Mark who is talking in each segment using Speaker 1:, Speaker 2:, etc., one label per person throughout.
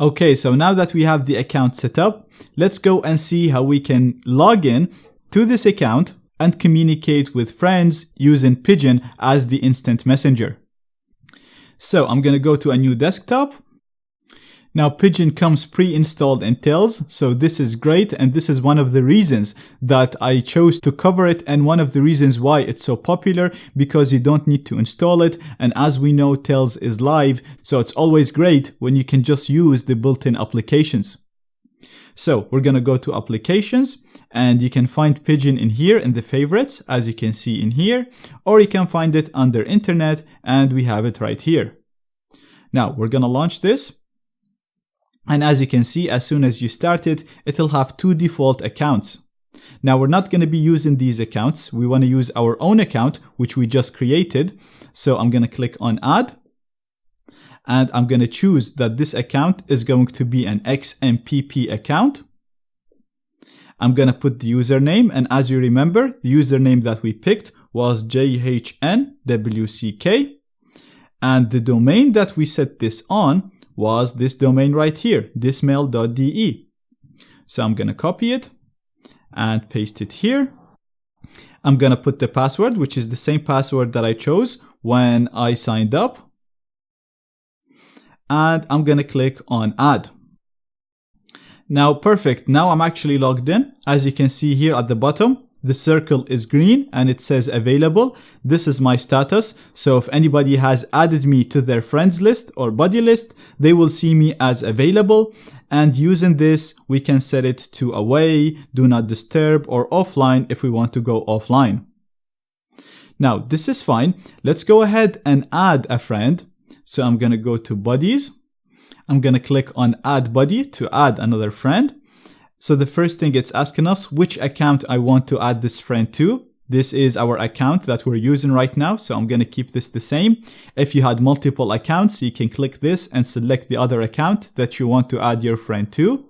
Speaker 1: Okay, so now that we have the account set up, let's go and see how we can log in to this account and communicate with friends using Pigeon as the instant messenger. So I'm going to go to a new desktop. Now Pigeon comes pre-installed in Tails, so this is great, and this is one of the reasons that I chose to cover it, and one of the reasons why it's so popular, because you don't need to install it, and as we know, Tails is live, so it's always great when you can just use the built-in applications. So we're going to go to applications, and you can find Pigeon in here in the favorites, as you can see in here, or you can find it under internet, and we have it right here. Now we're going to launch this. And as you can see, as soon as you start it, it'll have two default accounts. Now we're not going to be using these accounts. We want to use our own account, which we just created. So I'm going to click on add. And I'm going to choose that this account is going to be an XMPP account. I'm going to put the username. And as you remember, the username that we picked was JHNWCK. And the domain that we set this on was this domain right here, thismail.de. So I'm going to copy it and paste it here. I'm going to put the password, which is the same password that I chose when I signed up. And I'm going to click on add. Now, perfect. Now I'm actually logged in. As you can see here at the bottom, the circle is green and it says available. This is my status. So if anybody has added me to their friends list or buddy list, they will see me as available. And using this, we can set it to away, do not disturb, or offline if we want to go offline. Now, this is fine. Let's go ahead and add a friend. So I'm going to go to buddies. I'm going to click on add buddy to add another friend. So the first thing it's asking us which account I want to add this friend to. This is our account that we're using right now, so I'm going to keep this the same. If you had multiple accounts, you can click this and select the other account that you want to add your friend to.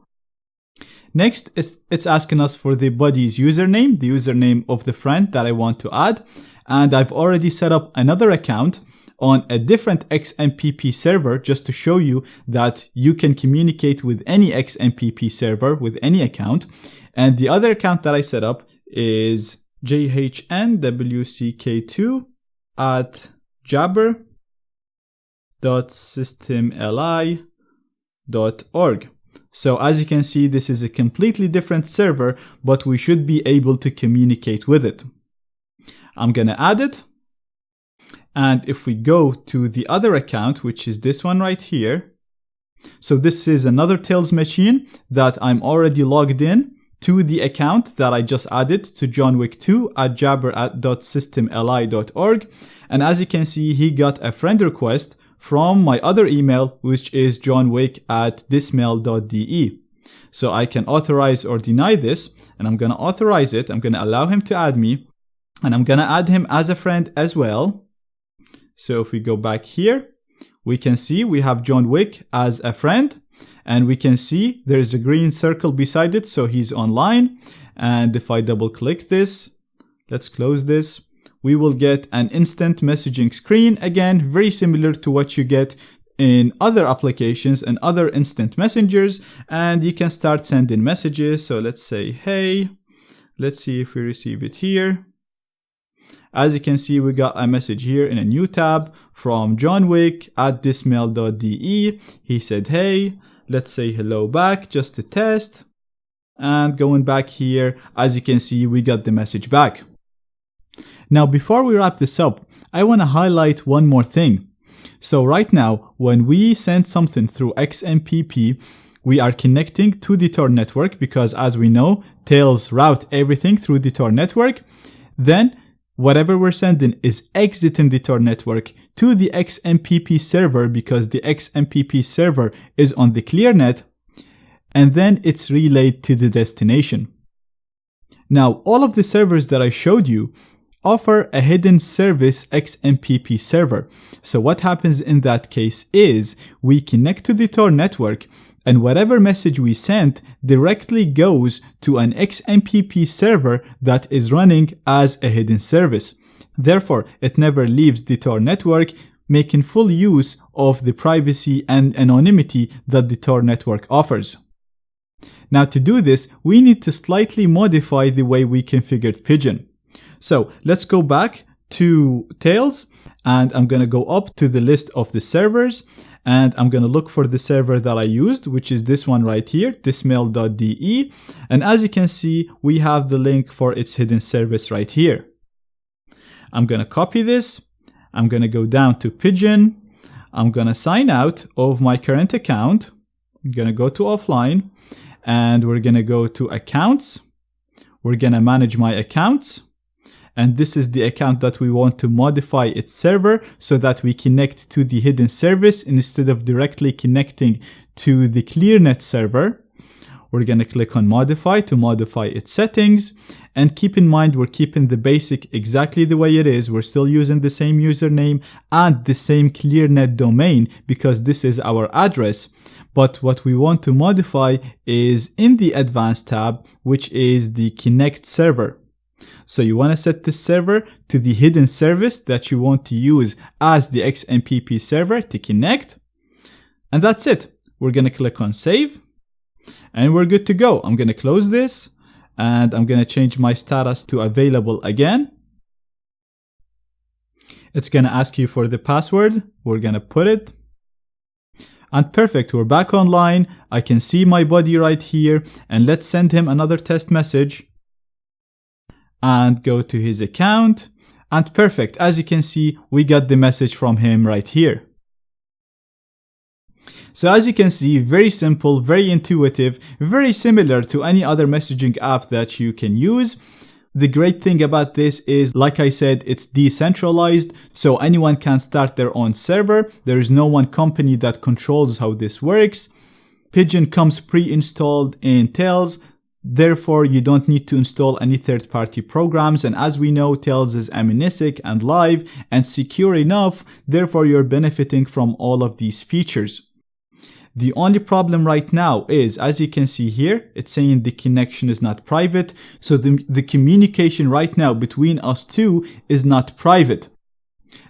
Speaker 1: Next, it's asking us for the buddy's username, the username of the friend that I want to add. And I've already set up another account on a different XMPP server just to show you that you can communicate with any XMPP server with any account. And the other account that I set up is jhnwck2 at jabber.systemli.org. So as you can see, this is a completely different server, but we should be able to communicate with it. I'm going to add it. And if we go to the other account, which is this one right here. So this is another Tails machine that I'm already logged in to the account that I just added to johnwick2 at jabber.systemli.org. And as you can see, he got a friend request from my other email, which is johnwick@thismail.de. So I can authorize or deny this, and I'm going to authorize it. I'm going to allow him to add me, and I'm going to add him as a friend as well. So if we go back here, we can see we have John Wick as a friend, and we can see there's a green circle beside it, so he's online. And if I double click this, let's close this, we will get an instant messaging screen. Again, very similar to what you get in other applications and other instant messengers, and you can start sending messages. So let's say, hey, let's see if we receive it here. As you can see, we got a message here in a new tab from johnwick@thismail.de. He said, hey, let's say hello back just to test. And going back here, as you can see, we got the message back. Now, before we wrap this up, I want to highlight one more thing. So right now, when we send something through XMPP, we are connecting to the Tor network because, as we know, Tails route everything through the Tor network. Then whatever we're sending is exiting the Tor network to the XMPP server because the XMPP server is on the ClearNet, and then it's relayed to the destination. Now, all of the servers that I showed you offer a hidden service XMPP server. So what happens in that case is we connect to the Tor network, and whatever message we send directly goes to an XMPP server that is running as a hidden service. Therefore, it never leaves the Tor network, making full use of the privacy and anonymity that the Tor network offers. Now to do this, we need to slightly modify the way we configured Pigeon. So let's go back to Tails, and I'm going to go up to the list of the servers, and I'm going to look for the server that I used, which is this one right here, thismail.de. And as you can see, we have the link for its hidden service right here. I'm going to copy this. I'm going to go down to Pigeon. I'm going to sign out of my current account. I'm going to go to offline, and we're going to go to accounts. We're going to manage my accounts. And this is the account that we want to modify its server so that we connect to the hidden service instead of directly connecting to the ClearNet server. We're going to click on modify to modify its settings. And keep in mind, we're keeping the basic exactly the way it is. We're still using the same username and the same ClearNet domain because this is our address. But what we want to modify is in the advanced tab, which is the connect server. So you want to set this server to the hidden service that you want to use as the XMPP server to connect. And that's it. We're going to click on save and we're good to go. I'm going to close this and I'm going to change my status to available again. It's going to ask you for the password. We're going to put it. And perfect, we're back online. I can see my buddy right here, and let's send him another test message. And go to his account, and perfect, as you can see, we got the message from him right here. So as you can see, very simple, very intuitive, very similar to any other messaging app that you can use. The great thing about this is, like I said, it's decentralized, so anyone can start their own server. There is no one company that controls how this works. Pigeon comes pre-installed in Tails. Therefore, you don't need to install any third-party programs, and as we know, Tails is amnesic and live and secure enough, therefore you're benefiting from all of these features. The only problem right now is, as you can see here, it's saying the connection is not private, so the communication right now between us two is not private.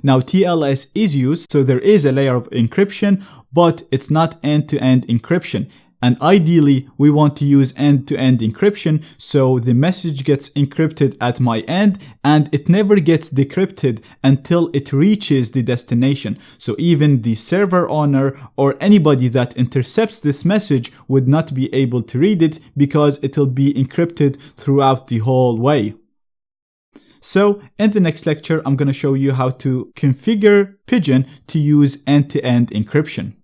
Speaker 1: Now TLS is used, so there is a layer of encryption, but it's not end-to-end encryption. And ideally, we want to use end-to-end encryption, so the message gets encrypted at my end and it never gets decrypted until it reaches the destination. So even the server owner or anybody that intercepts this message would not be able to read it because it'll be encrypted throughout the whole way. So in the next lecture, I'm going to show you how to configure Pigeon to use end-to-end encryption.